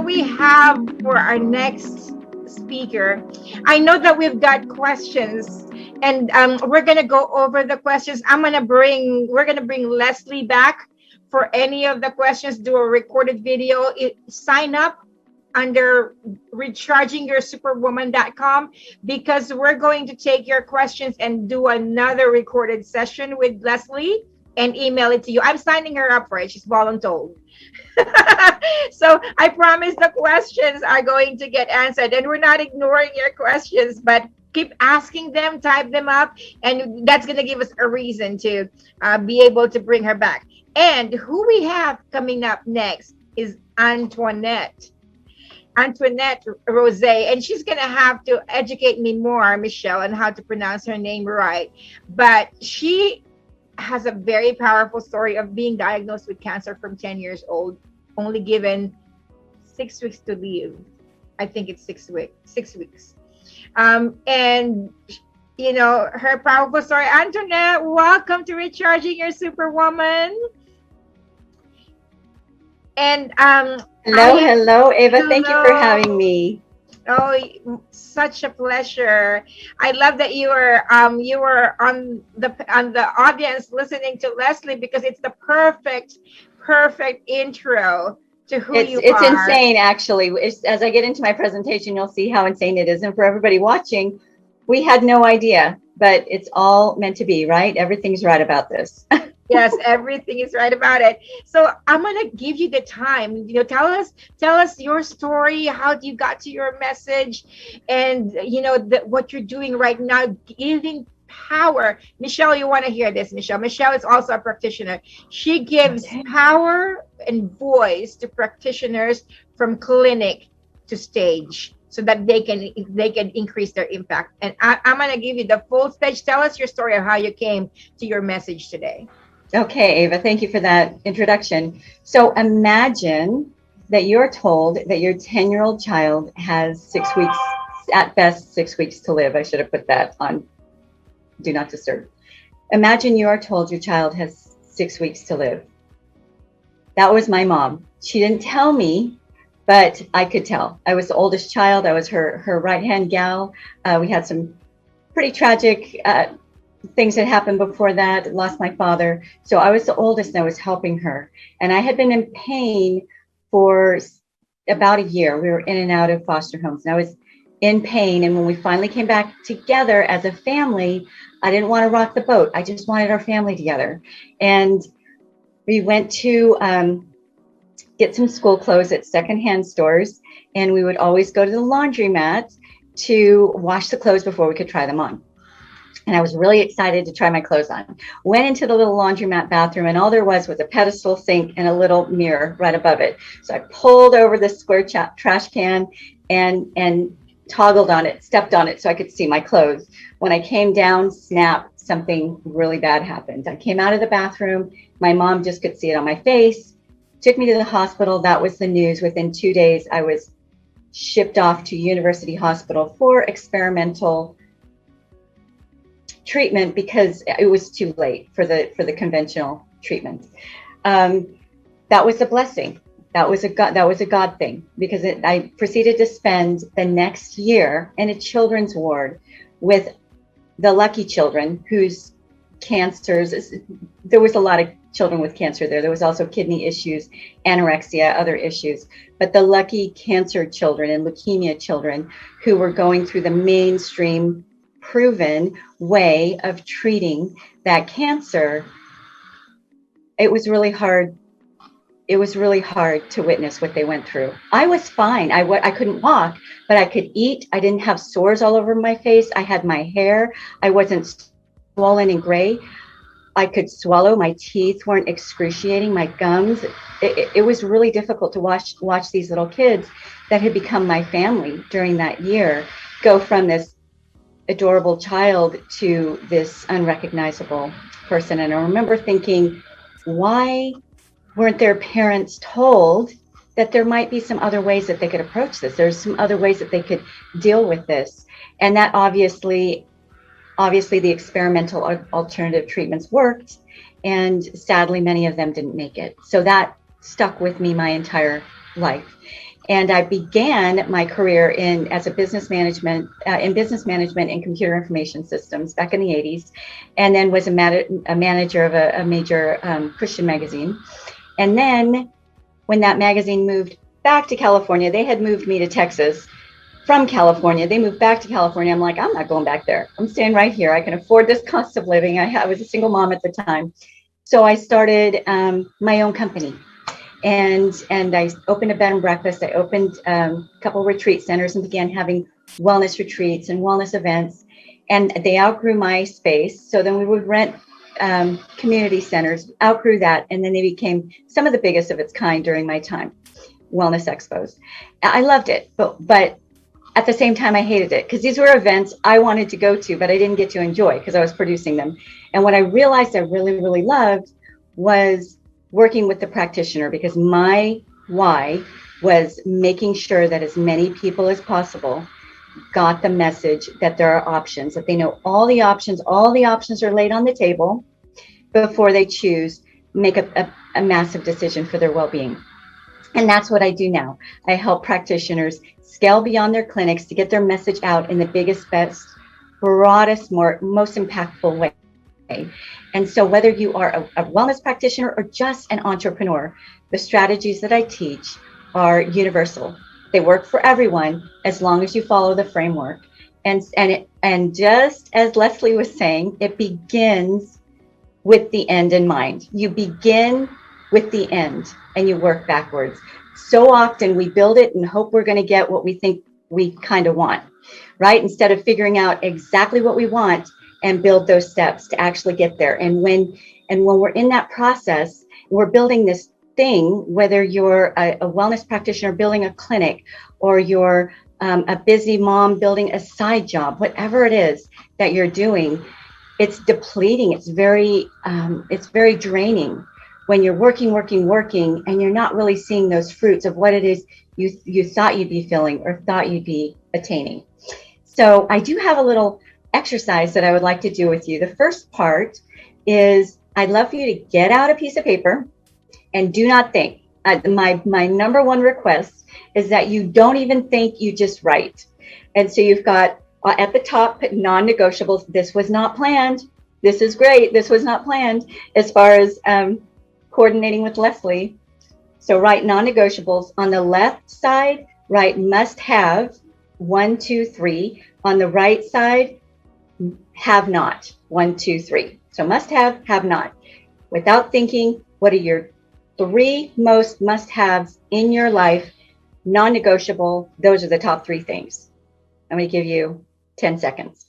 we have for our next speaker? I know that we've got questions, and we're gonna go over the questions. We're gonna bring Leslie back for any of the questions. Do a recorded video. Sign up under rechargingyoursuperwoman.com, because we're going to take your questions and do another recorded session with Leslie and email it to you. I'm signing her up for it. She's voluntold. So I promise the questions are going to get answered, and we're not ignoring your questions, but keep asking them, type them up, and that's going to give us a reason to be able to bring her back. And who we have coming up next is Antoinette Rose, and she's going to have to educate me more, Michelle, on how to pronounce her name right. But she has a very powerful story of being diagnosed with cancer from 10 years old, only given 6 weeks to live. I think it's 6 weeks. And you know, her powerful story. Antoinette, welcome to Recharging Your Superwoman. And hello, Ava. Thank you for having me. Oh, such a pleasure. I love that you were on the audience listening to Leslie, because it's the perfect intro to who you are. It's insane, actually. As I get into my presentation, you'll see how insane it is. And for everybody watching, we had no idea, but it's all meant to be, right? Everything's right about this. Yes, everything is right about it. So I'm gonna give you the time. You know, tell us your story, how you got to your message, and you know what you're doing right now, giving power. Michelle, you want to hear this? Michelle is also a practitioner. She gives power and voice to practitioners from clinic to stage, so that they can increase their impact. And I'm gonna give you the full stage. Tell us your story of how you came to your message today. Okay, Ava, thank you for that introduction. So imagine that you're told that your 10-year-old child has 6 weeks, at best 6 weeks to live. I should have put that on Do Not Disturb. Imagine you are told your child has 6 weeks to live. That was my mom. She didn't tell me, but I could tell. I was the oldest child. I was her right-hand gal. We had some pretty tragic things that happened before that. Lost my father. So I was the oldest, and I was helping her. And I had been in pain for about a year. We were in and out of foster homes, and I was in pain. And when we finally came back together as a family, I didn't want to rock the boat. I just wanted our family together. And we went to get some school clothes at secondhand stores. And we would always go to the laundromat to wash the clothes before we could try them on. And I was really excited to try my clothes on. Went into the little laundromat bathroom, and all there was a pedestal sink and a little mirror right above it. So I pulled over the square trash can and toggled on it, stepped on it so I could see my clothes. When I came down, snap, something really bad happened. I came out of the bathroom. My mom just could see it on my face, took me to the hospital. That was the news. Within 2 days, I was shipped off to University Hospital for experimental treatment, because it was too late for the conventional treatment. That was a blessing. That was a God thing, because I proceeded to spend the next year in a children's ward with the lucky children whose cancers. There was a lot of children with cancer there. There was also kidney issues, anorexia, other issues. But the lucky cancer children and leukemia children who were going through the mainstream proven way of treating that cancer, it was really hard. It was really hard to witness what they went through. I was fine. I couldn't walk, but I could eat. I didn't have sores all over my face. I had my hair. I wasn't swollen and gray. I could swallow. My teeth weren't excruciating. My gums. It was really difficult to watch these little kids that had become my family during that year go from this adorable child to this unrecognizable person. And I remember thinking, why weren't their parents told that there might be some other ways that they could approach this? There's some other ways that they could deal with this. And that obviously the experimental alternative treatments worked, and sadly many of them didn't make it. So that stuck with me my entire life. And I began my career as a business management and computer information systems back in the 80s, and then was a manager of a major Christian magazine. And then when that magazine moved back to California, they had moved me to Texas from California. They moved back to California. I'm like, I'm not going back there. I'm staying right here. I can afford this cost of living. I was a single mom at the time. So I started my own company. And I opened a bed and breakfast. I opened a couple retreat centers and began having wellness retreats and wellness events. And they outgrew my space. So then we would rent community centers, outgrew that. And then they became some of the biggest of its kind during my time, wellness expos. I loved it, but at the same time, I hated it because these were events I wanted to go to, but I didn't get to enjoy because I was producing them. And what I realized I really, really loved was working with the practitioner, because my why was making sure that as many people as possible got the message that there are options, that they know all the options are laid on the table before they make a massive decision for their well-being. And that's what I do now. I help practitioners scale beyond their clinics to get their message out in the biggest, best, broadest, most impactful way. And so whether you are a wellness practitioner or just an entrepreneur, the strategies that I teach are universal. They work for everyone as long as you follow the framework. And just as Leslie was saying, it begins with the end in mind. You begin with the end and you work backwards. So often we build it and hope we're going to get what we think we kind of want, right? Instead of figuring out exactly what we want and build those steps to actually get there. And when we're in that process, we're building this thing, whether you're a wellness practitioner building a clinic, or you're a busy mom building a side job, whatever it is that you're doing, it's depleting. It's very draining when you're working, and you're not really seeing those fruits of what it is you thought you'd be feeling or thought you'd be attaining. So I do have a little exercise that I would like to do with you. The first part is I'd love for you to get out a piece of paper and do not think. My number one request is that you don't even think, you just write. And so you've got at the top, non-negotiables. This was not planned. This is great. This was not planned as far as coordinating with Leslie. So write non-negotiables. On the left side, write must have, 1, 2, 3. On the right side, have not, 1, 2, 3. So must have not. Without thinking, what are your 3 most must-haves in your life? Non-negotiable. Those are the top 3 things. I'm going to give you 10 seconds.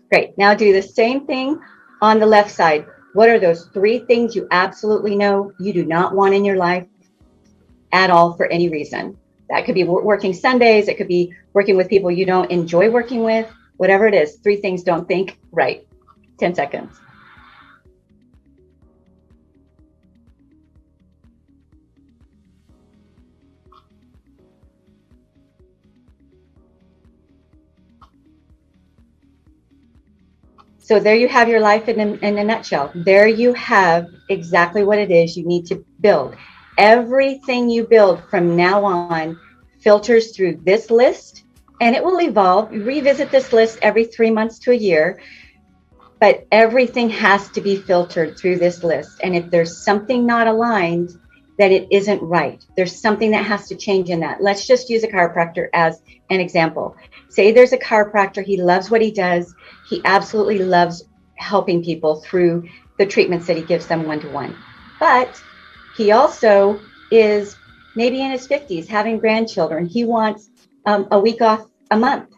Great. Now do the same thing on the left side. What are those 3 things you absolutely know you do not want in your life at all for any reason? That could be working Sundays. It could be working with people you don't enjoy working with. Whatever it is, 3 things don't think. Right. 10 seconds. So there you have your life in a nutshell. There you have exactly what it is you need to build. Everything you build from now on filters through this list, and it will evolve. You revisit this list every 3 months to a year, but everything has to be filtered through this list. And if there's something not aligned, then it isn't right. There's something that has to change in that. Let's just use a chiropractor as an example. Say there's a chiropractor, he loves what he does. He absolutely loves helping people through the treatments that he gives them one-to-one. But he also is maybe in his 50s, having grandchildren. He wants a week off a month,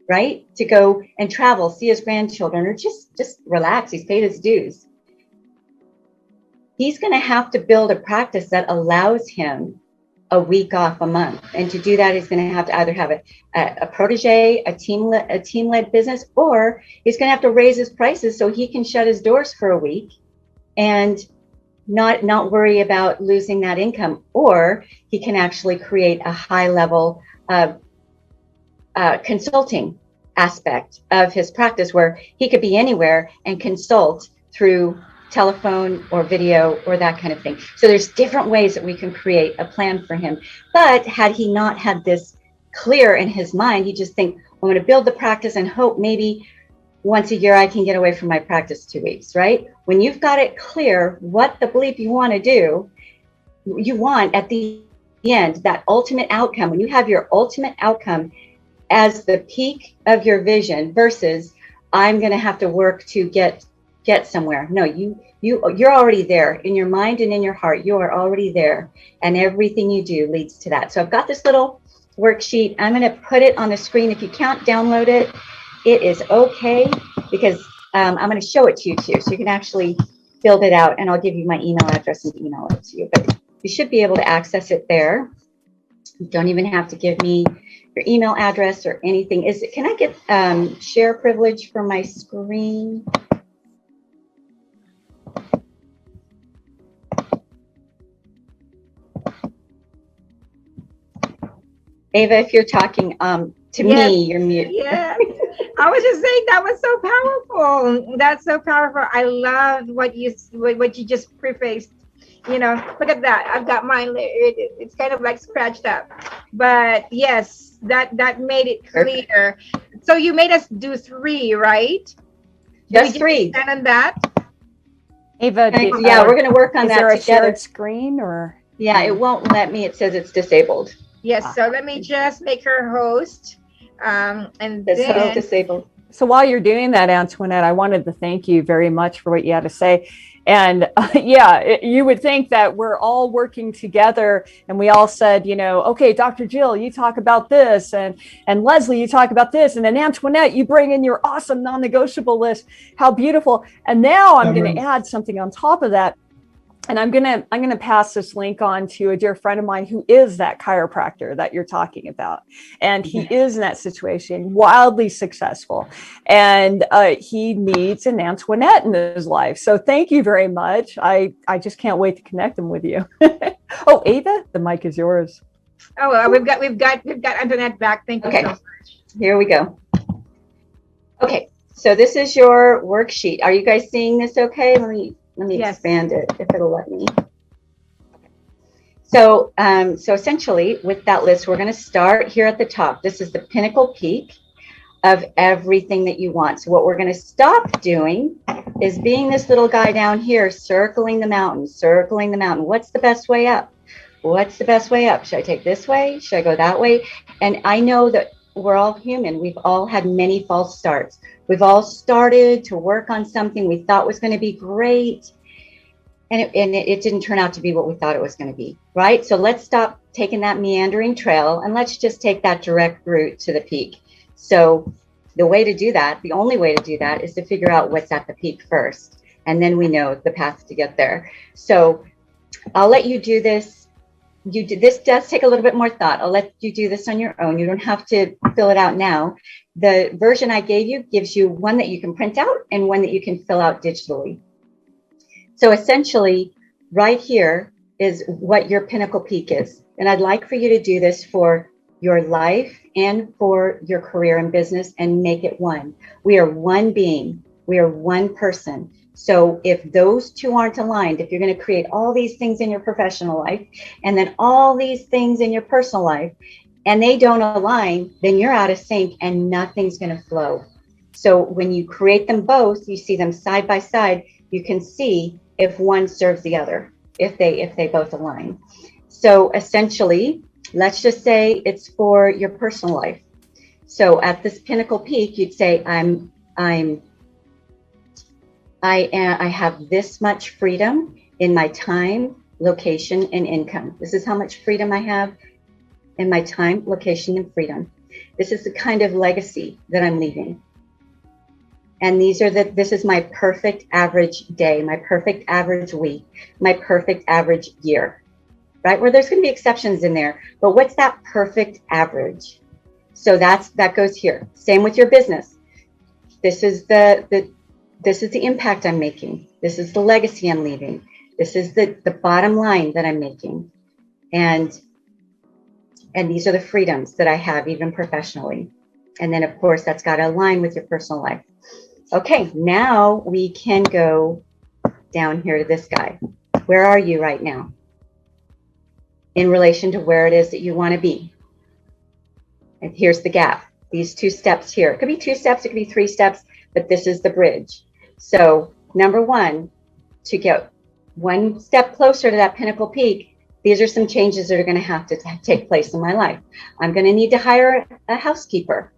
right? To go and travel, see his grandchildren, or just relax. He's paid his dues. He's going to have to build a practice that allows him a week off a month. And to do that, he's going to have to either have a protege, a team-led business, or he's going to have to raise his prices so he can shut his doors for a week and not worry about losing that income. Or he can actually create a high level of consulting aspect of his practice where he could be anywhere and consult through telephone or video or that kind of thing. So there's different ways that we can create a plan for him. But had he not had this clear in his mind, he'd just think, I'm going to build the practice and hope maybe once a year I can get away from my practice 2 weeks, right? When you've got it clear what the bleep you want to do, you want at the end, that ultimate outcome, when you have your ultimate outcome as the peak of your vision versus I'm going to have to work to get somewhere. No, you're already there in your mind and in your heart. You are already there, and everything you do leads to that. So I've got this little worksheet. I'm going to put it on the screen. If you can't download it, it is okay, because I'm going to show it to you too, so you can actually build it out, and I'll give you my email address and email it to you. But you should be able to access it there. You don't even have to give me your email address or anything. Can I get share privilege for my screen? Ava, if you're talking to me, you're mute. Yes. I was just saying that was so powerful. That's so powerful. I loved what you just prefaced. You know, look at that. I've got mine. It's kind of like scratched up, but yes, that made it clear. So you made us do 3, right? Just 3. Stand on that. Ava, yeah, we're going to work on that together. Is there a shared screen or? Yeah, it won't let me. It says it's disabled. Yes. So let me just make her host. And then disabled. So while you're doing that, Antoinette, I wanted to thank you very much for what you had to say. And you would think that we're all working together and we all said, you know, okay, Dr. Jill, you talk about this, and Leslie, you talk about this, and then Antoinette, you bring in your awesome non-negotiable list. How beautiful. And now I'm going to add something on top of that. And I'm gonna pass this link on to a dear friend of mine who is that chiropractor that you're talking about, and he is in that situation, wildly successful, and he needs an Antoinette in his life. So thank you very much. I just can't wait to connect him with you. Oh, Ava, the mic is yours. Oh, well, we've got Antoinette back. Thank you so much. Here we go. Okay, so this is your worksheet. Are you guys seeing this? Okay, let me expand it if it'll let me. So, so essentially with that list, we're going to start here at the top. This is the pinnacle peak of everything that you want. So what we're going to stop doing is being this little guy down here, circling the mountain, circling the mountain. What's the best way up? What's the best way up? Should I take this way? Should I go that way? And I know that we're all human. We've all had many false starts. We've all started to work on something we thought was going to be great, and it didn't turn out to be what we thought it was going to be, right? So let's stop taking that meandering trail and let's just take that direct route to the peak. So the way to do that, the only way to do that, is to figure out what's at the peak first, and then we know the path to get there. So I'll let you do this. This does take a little bit more thought. I'll let you do this on your own. You don't have to fill it out now. The version I gave you gives you one that you can print out and one that you can fill out digitally. So essentially, right here is what your pinnacle peak is. And I'd like for you to do this for your life and for your career and business, and make it one. We are one being. We are one person. So if those two aren't aligned, if you're going to create all these things in your professional life and then all these things in your personal life, and they don't align, then you're out of sync and nothing's going to flow. So when you create them both, you see them side by side, you can see if one serves the other, if they both align. So essentially, let's just say it's for your personal life. So at this pinnacle peak, you'd say, I have this much freedom in my time, location, and income. This is how much freedom I have in my time, location, and freedom. This is the kind of legacy that I'm leaving. And this is my perfect average day, my perfect average week, my perfect average year, right? Where there's going to be exceptions in there, but what's that perfect average? So that goes here. Same with your business. This is the impact I'm making. This is the legacy I'm leaving. This is the bottom line that I'm making. And these are the freedoms that I have, even professionally. And then of course that's got to align with your personal life. Okay, now we can go down here to this guy. Where are you right now in relation to where it is that you want to be? And here's the gap. These 2 steps here. It could be 2 steps, it could be 3 steps, but this is the bridge. So number 1, to get 1 step closer to that pinnacle peak, these are some changes that are going to have to take place in my life. I'm going to need to hire a housekeeper.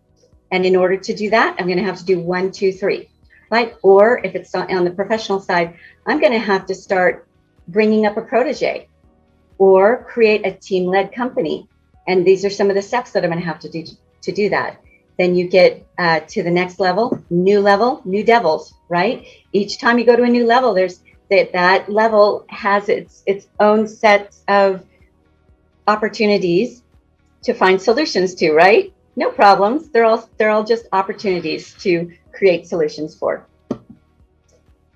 And in order to do that, I'm going to have to do 1, 2, 3, right? Or if it's on the professional side, I'm going to have to start bringing up a protege or create a team-led company. And these are some of the steps that I'm going to have to do that. Then you get to the next level, new devils, right? Each time you go to a new level, there's that level has its own set of opportunities to find solutions to, right? No problems. They're all just opportunities to create solutions for.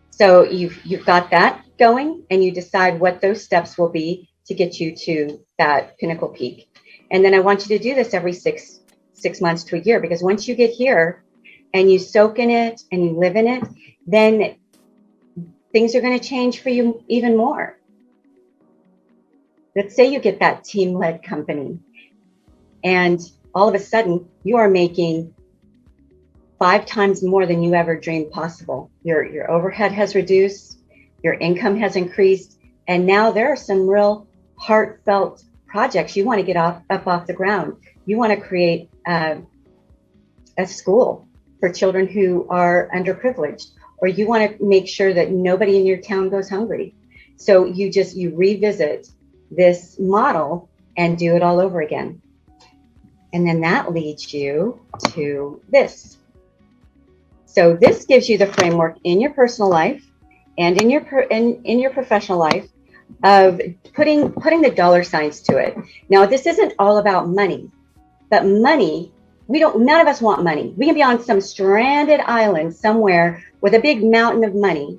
So you've got that going, and you decide what those steps will be to get you to that pinnacle peak. And then I want you to do this every six months to a year, because once you get here and you soak in it and you live in it, then things are going to change for you even more. Let's say you get that team-led company, and all of a sudden you are making 5 times more than you ever dreamed possible. Your overhead has reduced, your income has increased, and now there are some real heartfelt projects you want to get up off the ground. You want to create a school for children who are underprivileged, or you want to make sure that nobody in your town goes hungry. So you revisit this model and do it all over again. And then that leads you to this. So this gives you the framework in your personal life and in your professional life of putting the dollar signs to it. Now, this isn't all about money, but money, none of us want money. We can be on some stranded island somewhere with a big mountain of money.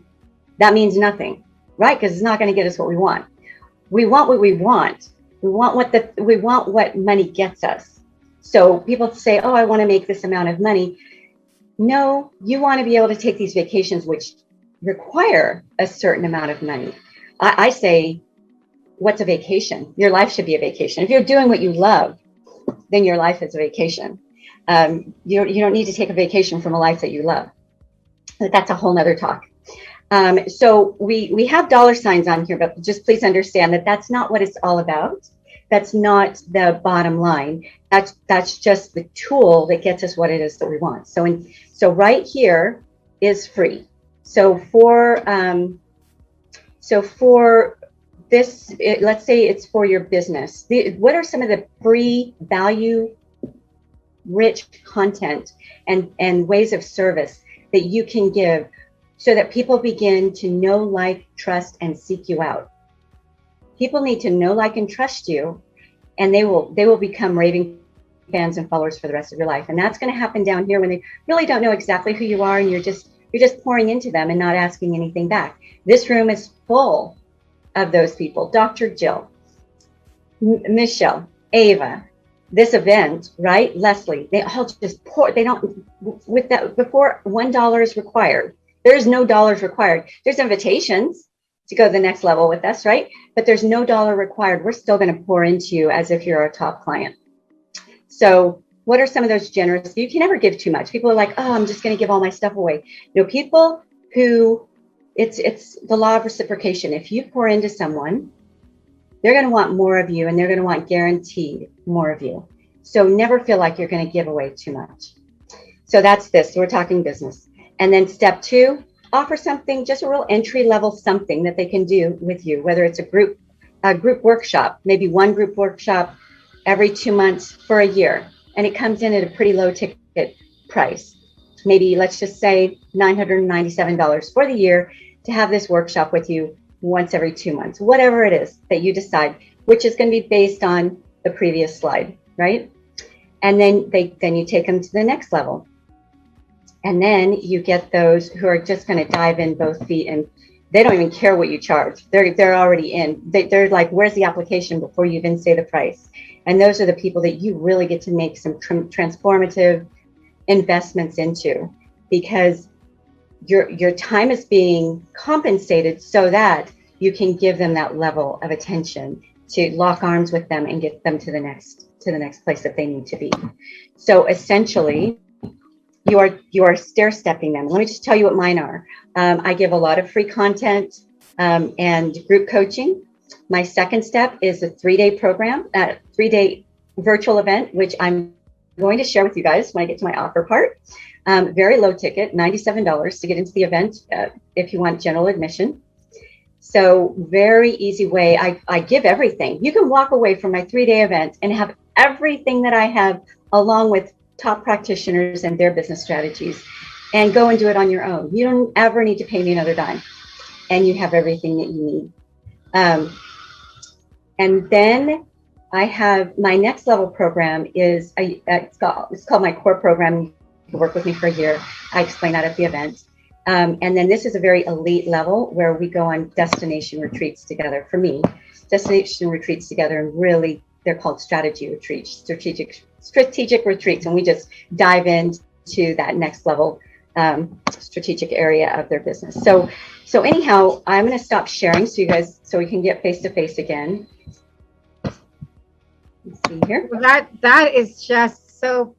That means nothing, right? Because it's not going to get us what we want. We want what we want. We want what money gets us. So people say, oh, I want to make this amount of money. No, you want to be able to take these vacations, which require a certain amount of money. I say, what's a vacation? Your life should be a vacation. If you're doing what you love, then your life is a vacation. You don't need to take a vacation from a life that you love. That's a whole nother talk. So we have dollar signs on here, but just please understand that that's not what it's all about. That's not the bottom line. That's just the tool that gets us what it is that we want. So right here is free. So for this, let's say it's for your business. What are some of the free value rich content and ways of service that you can give so that people begin to know, like, trust, and seek you out? People need to know, like, and trust you, and they will become raving fans and followers for the rest of your life. And that's going to happen down here when they really don't know exactly who you are, and you're just pouring into them and not asking anything back. This room is full of those people. Dr. Jill, Michelle, Ava, this event, right? Leslie, they all just pour. They don't, with that, before $1 is required. There's no dollars required. There's invitations to go to the next level with us, right? But there's no dollar required. We're still going to pour into you as if you're a top client. So what are some of those generous? You can never give too much. People are like, oh, I'm just going to give all my stuff away. You know, people who, it's the law of reciprocation. If you pour into someone, they're going to want more of you, and they're going to want guaranteed more of you. So never feel like you're going to give away too much. So that's this. We're talking business. And then step 2, offer something, just a real entry level something that they can do with you, whether it's a group workshop, maybe one group workshop every 2 months for a year. And it comes in at a pretty low ticket price. Maybe let's just say $997 for the year to have this workshop with you once every 2 months, whatever it is that you decide, which is going to be based on the previous slide, right? And then you take them to the next level. And then you get those who are just going to dive in both feet, and they don't even care what you charge. They're already in. They're like, where's the application before you even say the price? And those are the people that you really get to make some transformative, investments into, because your time is being compensated so that you can give them that level of attention, to lock arms with them and get them to the next place that they need to be. So essentially, you are stair stepping them. Let me just tell you what mine are. I give a lot of free content and group coaching. My second step is a 3-day program, 3-day virtual event, which I'm going to share with you guys when I get to my offer part. Very low ticket, $97 to get into the event if you want general admission. So very easy way. I give everything. You can walk away from my 3-day event and have everything that I have, along with top practitioners and their business strategies, and go and do it on your own. You don't ever need to pay me another dime, and you have everything that you need. And then I have my next level program is it's called my core program. You can work with me for a year. I explain that at the event. And then this is a very elite level where we go on destination retreats together. For me, destination retreats together, and really they're called strategy retreats, strategic retreats, and we just dive into that next level strategic area of their business. So anyhow, I'm going to stop sharing so we can get face to face again. Let's see here. That is just so,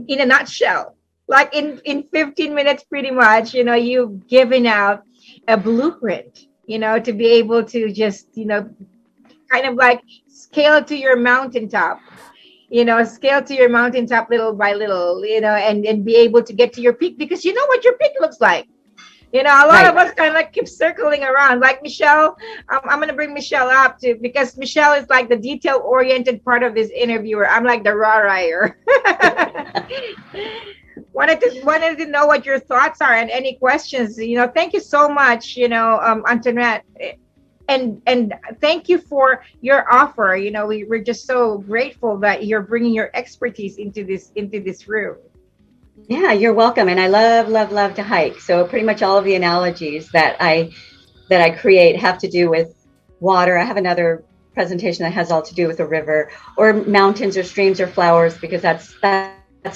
in a nutshell, like in 15 minutes, pretty much, you've given out a blueprint, to be able to just, kind of like scale to your mountaintop, scale to your mountaintop little by little, and be able to get to your peak, because you know what your peak looks like. A lot of us kind of like keep circling around, like Michelle. I'm going to bring Michelle up too, because Michelle is like the detail oriented part of this interviewer. I'm like the raw rider. Wanted to know what your thoughts are and any questions. Thank you so much, Antoinette, and thank you for your offer. We're just so grateful that you're bringing your expertise into this room. Yeah, you're welcome. And I love to hike. So pretty much all of the analogies that I create have to do with water. I have another presentation that has all to do with a river or mountains or streams or flowers, because that's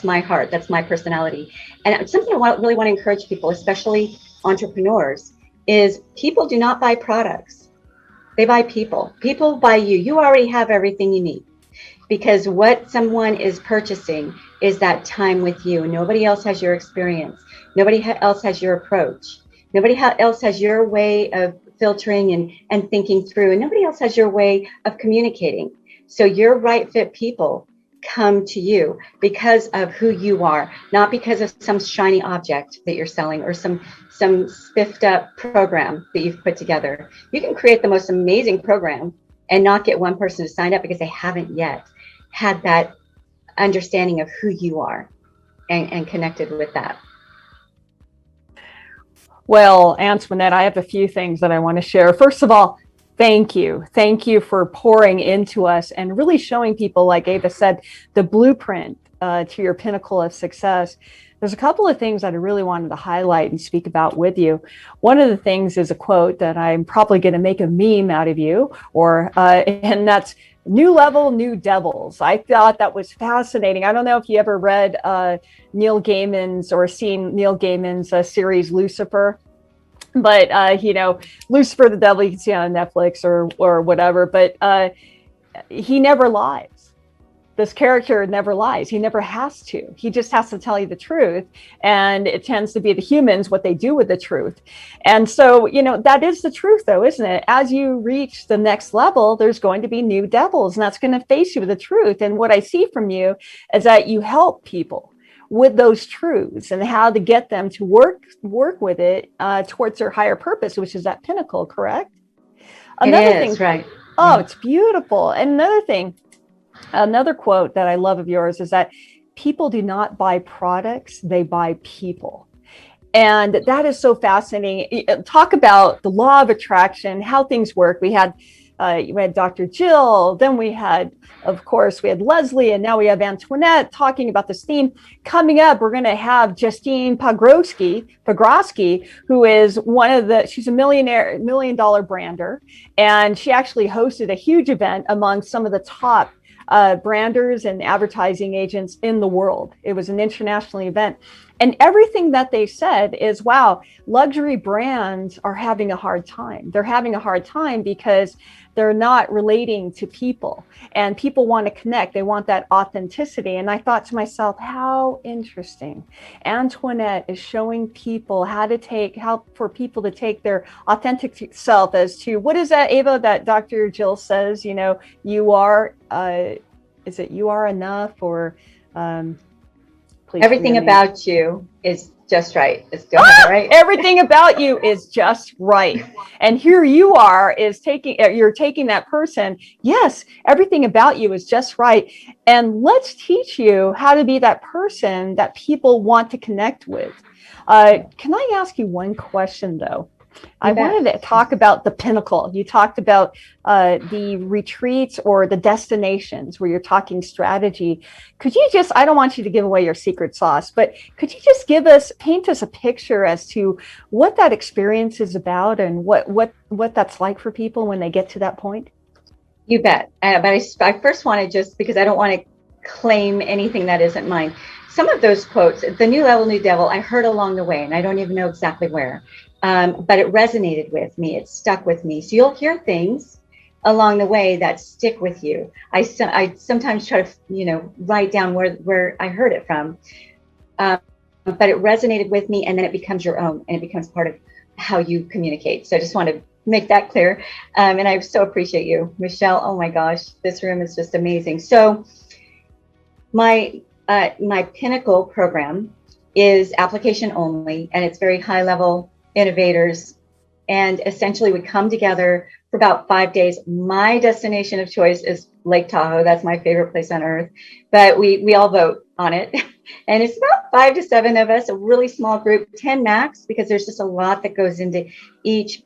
my heart. That's my personality. And something I really want to encourage people, especially entrepreneurs, is people do not buy products. They buy people. People buy you. You already have everything you need, because what someone is purchasing is that time with you. Nobody else has your experience. Nobody else has your approach. Nobody else has your way of filtering and thinking through, and nobody else has your way of communicating. So your right fit people come to you because of who you are, not because of some shiny object that you're selling or some spiffed up program that you've put together. You can create the most amazing program and not get one person to sign up because they haven't yet had that understanding of who you are and connected with that. Well, Antoinette, I have a few things that I want to share. First of all, thank you. Thank you for pouring into us and really showing people, like Ava said, the blueprint to your pinnacle of success. There's a couple of things that I really wanted to highlight and speak about with you. One of the things is a quote that I'm probably going to make a meme out of you, and that's "New level, new devils." I thought that was fascinating. I don't know if you ever read Neil Gaiman's or seen Neil Gaiman's series Lucifer, but Lucifer the Devil, you can see on Netflix or whatever. But he never lies. This character never lies. He never has to. He just has to tell you the truth. And it tends to be the humans, what they do with the truth. And so, that is the truth, though, isn't it? As you reach the next level, there's going to be new devils, and that's going to face you with the truth. And what I see from you is that you help people with those truths and how to get them to work with it towards their higher purpose, which is that pinnacle, correct? Another thing, right. Oh, yeah. It's beautiful. And another quote that I love of yours is that people do not buy products, they buy people. And that is so fascinating. Talk about the law of attraction, how things work. We had Dr. Jill, then we had Leslie, and now we have Antoinette talking about this theme. Coming up, we're going to have Justine Pagroski, who is she's a $1 million brander, and she actually hosted a huge event among some of the top branders and advertising agents in the world. It was an international event. And everything that they said is, wow, luxury brands are having a hard time. They're having a hard time because they're not relating to people, and people want to connect. They want that authenticity. And I thought to myself, how interesting. Antoinette is showing people how for people to take their authentic self as to, what is that, Ava, that Dr. Jill says, you are, is it you are enough, or, please Everything forgive me. about you is just right. Do I have it right? Everything about you is just right. And here you are you're taking that person. Yes, everything about you is just right. And let's teach you how to be that person that people want to connect with. Can I ask you one question though? I wanted to talk about the pinnacle. You talked about the retreats or the destinations where you're talking strategy. Could you just, I don't want you to give away your secret sauce, but could you just paint us a picture as to what that experience is about and what that's like for people when they get to that point? You bet. But I first want to, just because I don't want to claim anything that isn't mine. Some of those quotes, the new level, new devil, I heard along the way, and I don't even know exactly where. But it resonated with me. It stuck with me. So you'll hear things along the way that stick with you. I sometimes try to, write down where I heard it from. But it resonated with me, and then it becomes your own, and it becomes part of how you communicate. So I just want to make that clear. And I so appreciate you, Michelle. Oh my gosh, this room is just amazing. So my Pinnacle program is application only, and it's very high level innovators. And essentially we come together for about 5 days. My destination of choice is Lake Tahoe. That's my favorite place on earth, but we all vote on it. And it's about 5 to 7 of us, a really small group, 10 max, because there's just a lot that goes into each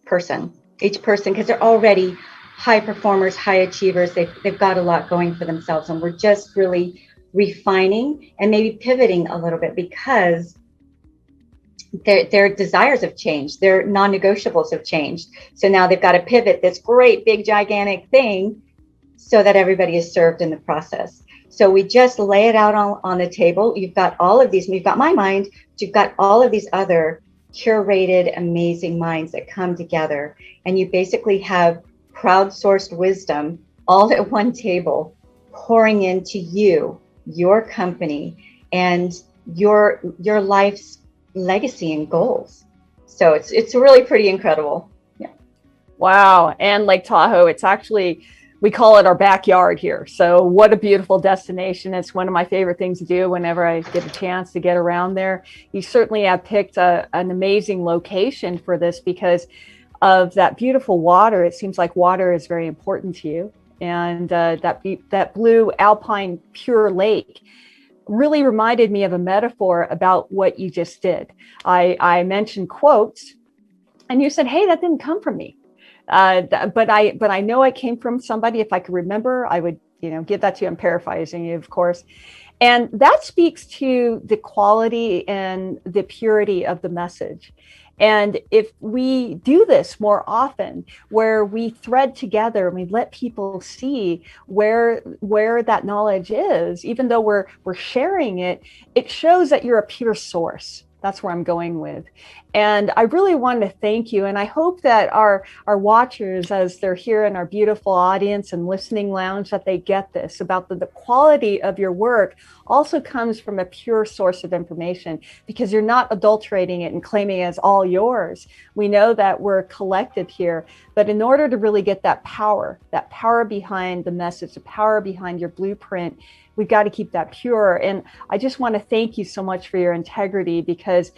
person, because they're already high performers, high achievers. They've got a lot going for themselves. And we're just really refining and maybe pivoting a little bit, because their desires have changed. Their non-negotiables have changed. So now they've got to pivot this great, big, gigantic thing so that everybody is served in the process. So we just lay it out on the table. You've got all of these, you've got my mind, but you've got all of these other curated, amazing minds that come together. And you basically have crowdsourced wisdom all at one table, pouring into you, your company, and your life's legacy and goals. So it's really pretty incredible. Yeah. Wow. And Lake Tahoe, it's actually, we call it our backyard here. So what a beautiful destination. It's one of my favorite things to do whenever I get a chance to get around there. You certainly have picked an amazing location for this because of that beautiful water. It seems like water is very important to you. And that blue alpine pure lake really reminded me of a metaphor about what you just did. I mentioned quotes, and you said, hey, that didn't come from me. But I know it came from somebody. If I could remember, I would, give that to you. I'm paraphrasing you, of course. And that speaks to the quality and the purity of the message. And if we do this more often, where we thread together and we let people see where that knowledge is, even though we're sharing it, it shows that you're a pure source. That's where I'm going with. And I really want to thank you. And I hope that our watchers, as they're here in our beautiful audience and listening lounge, that they get this about the quality of your work also comes from a pure source of information, because you're not adulterating it and claiming it as all yours. We know that we're collective here, but in order to really get that power behind the message, the power behind your blueprint, we've got to keep that pure. And I just want to thank you so much for your integrity, because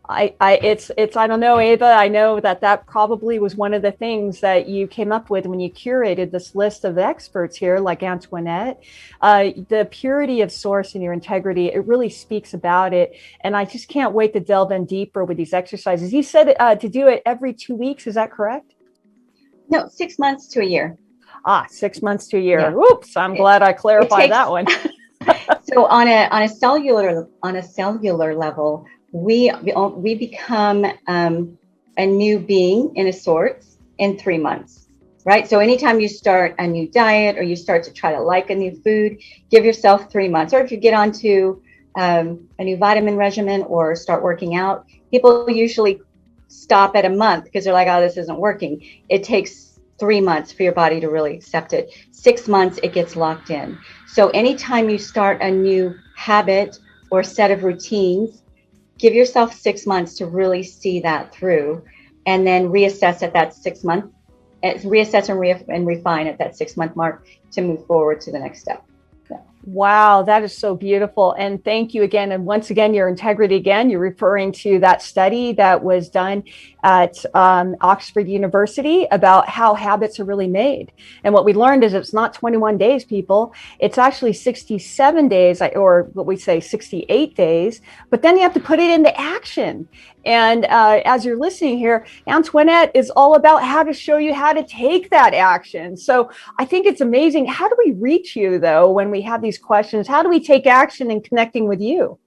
I don't know, Ava, I know that probably was one of the things that you came up with when you curated this list of experts here, like Antoinette. The purity of source and your integrity, it really speaks about it. And I just can't wait to delve in deeper with these exercises. You said to do it every 2 weeks, is that correct? No, 6 months to a year. 6 months to a year. Yeah. Oops, I'm glad I clarified that one. So on a cellular level, we become a new being in a sort in 3 months. right? So anytime you start a new diet or you start to try to like a new food, give yourself 3 months. Or if you get onto a new vitamin regimen or start working out, people usually stop at a month because they're like, oh, this isn't working. It takes 3 months for your body to really accept it. 6 months, it gets locked in. So anytime you start a new habit or set of routines, give yourself 6 months to really see that through, and then reassess at that 6 month, reassess and refine at that 6 month mark to move forward to the next step. Yeah. Wow, that is so beautiful. And thank you again. And once again, your integrity again, you're referring to that study that was done at Oxford University about how habits are really made. And what we learned is it's not 21 days, people. It's actually 67 days, or what we say 68 days, but then you have to put it into action. And as you're listening here, Antoinette is all about how to show you how to take that action. So I think it's amazing. How do we reach you, though, when we have these questions? How do we take action in connecting with you?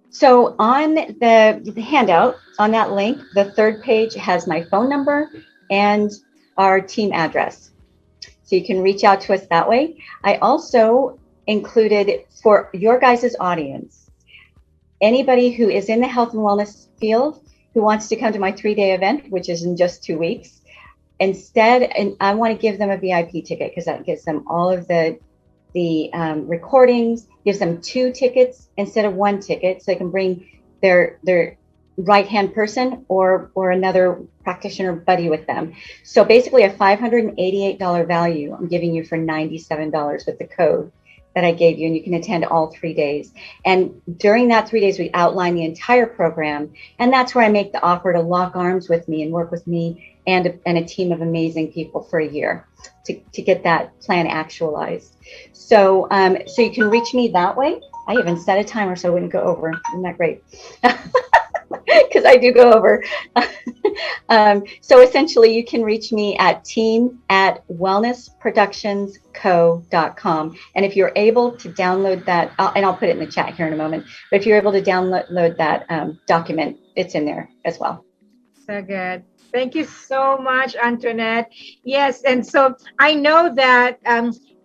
So on the handout, on that link, the third page has my phone number and our team address. So you can reach out to us that way. I also included, for your guys' audience, anybody who is in the health and wellness field who wants to come to my 3-day event, which is in just 2 weeks, instead, and I want to give them a VIP ticket because that gives them all of the recordings, gives them 2 tickets instead of 1 ticket, so they can bring their right-hand person or another practitioner buddy with them. So basically a $588 value I'm giving you for $97 with the code that I gave you, and you can attend all 3 days. And during that 3 days, we outline the entire program, and that's where I make the offer to lock arms with me and work with me and a team of amazing people for a year to get that plan actualized. So so you can reach me that way. I even set a timer so I wouldn't go over. Isn't that great? Because I do go over. So essentially, you can reach me at team@wellnessproductionsco.com. And if you're able to download that, and I'll put it in the chat here in a moment, but if you're able to download that document, it's in there as well. So good. Thank you so much, Antoinette. Yes, and so I know that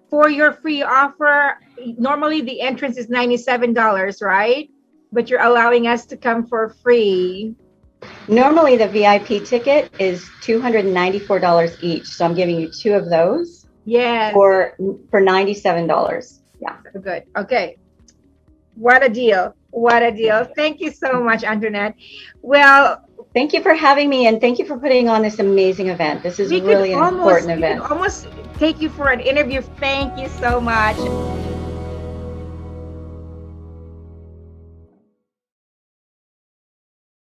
for your free offer, normally the entrance is $97, right? But you're allowing us to come for free. Normally the VIP ticket is $294 each. So I'm giving you 2 of those. Yes. For $97. Yeah. Good. Okay. What a deal. What a deal. Thank you so much, Antoinette. Well, thank you for having me, and thank you for putting on this amazing event. This is really an important event. We could almost take you for an interview. Thank you so much.